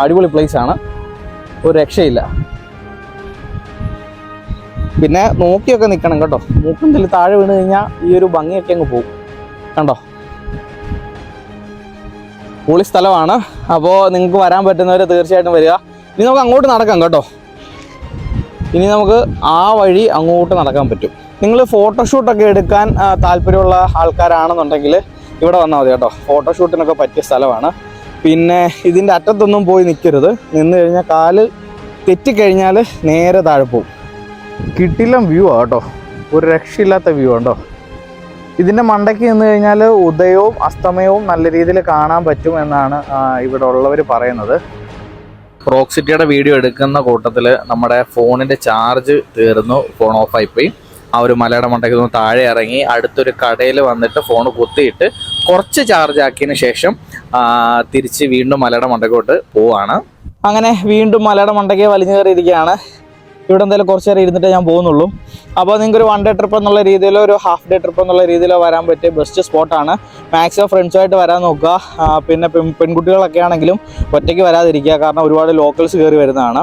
അടിപൊളി പ്ലേസ് ആണ്, ഒരു രക്ഷയില്ല. പിന്നെ നോക്കിയൊക്കെ നിൽക്കണം കേട്ടോ, മൂക്കിൽ താഴെ വീണ് കഴിഞ്ഞാൽ ഈ ഒരു ഭംഗിയൊക്കെ അങ്ങ് പോകും. കണ്ടോ, പൊളി സ്ഥലമാണ്. അപ്പോൾ നിങ്ങൾക്ക് വരാൻ പറ്റുന്നവർ തീർച്ചയായിട്ടും വരിക. ഇനി നമുക്ക് അങ്ങോട്ട് നടക്കാം കേട്ടോ. ഇനി നമുക്ക് ആ വഴി അങ്ങോട്ട് നടക്കാൻ പറ്റും. നിങ്ങൾ ഫോട്ടോഷൂട്ടൊക്കെ എടുക്കാൻ താല്പര്യമുള്ള ആൾക്കാരാണെന്നുണ്ടെങ്കിൽ ഇവിടെ വന്നാൽ മതി കേട്ടോ. ഫോട്ടോഷൂട്ടിനൊക്കെ പറ്റിയ സ്ഥലമാണ്. പിന്നെ ഇതിൻ്റെ അറ്റത്തൊന്നും പോയി നിൽക്കരുത്. നിന്ന് കഴിഞ്ഞാൽ കാല് തെറ്റിക്കഴിഞ്ഞാൽ നേരെ താഴെ പോകും. കിട്ടില്ലം വ്യൂ ആണ് കേട്ടോ, ഒരു രക്ഷയില്ലാത്ത വ്യൂ ഉണ്ടോ. ഇതിൻ്റെ മണ്ടയ്ക്ക് നിന്ന് കഴിഞ്ഞാൽ ഉദയവും അസ്തമയവും നല്ല രീതിയിൽ കാണാൻ പറ്റും എന്നാണ് ഇവിടെ ഉള്ളവർ പറയുന്നത്. റോക്സിറ്റിയുടെ വീഡിയോ എടുക്കുന്ന കൂട്ടത്തിൽ നമ്മുടെ ഫോണിൻ്റെ ചാർജ് തീർന്നു, ഫോൺ ഓഫായിപ്പോയി. ആ ഒരു മലയുടെ മണ്ടയ്ക്ക് നിന്ന് താഴെ ഇറങ്ങി അടുത്തൊരു കടയിൽ വന്നിട്ട് ഫോൺ കുത്തിയിട്ട് കുറച്ച് ചാർജ് ആക്കിയതിന് ശേഷം തിരിച്ച് വീണ്ടും മലയുടെ മണ്ടയ്ക്കോട്ട് പോവാണ്. അങ്ങനെ വീണ്ടും മലയുടെ മണ്ടയ്ക്ക് വലിഞ്ഞു കയറിയിരിക്കുകയാണ്. ഇവിടെ എന്തായാലും കുറച്ച് നേരം ഇരുന്നിട്ട് ഞാൻ പോകുന്നുള്ളൂ. അപ്പോൾ നിങ്ങൾക്കൊരു 1 ഡേ ട്രിപ്പ് എന്നുള്ള രീതിയിലോ ഒരു ഹാഫ് ഡേ ട്രിപ്പ് എന്നുള്ള രീതിയിലോ വരാൻ പറ്റിയ ബെസ്റ്റ് സ്പോട്ടാണ്. മാക്സിമം ഫ്രണ്ട്സുമായിട്ട് വരാൻ നോക്കുക. പിന്നെ പെൺകുട്ടികളൊക്കെ ആണെങ്കിലും ഒറ്റയ്ക്ക് വരാതിരിക്കുക, കാരണം ഒരുപാട് ലോക്കൽസ് കയറി വരുന്നതാണ്.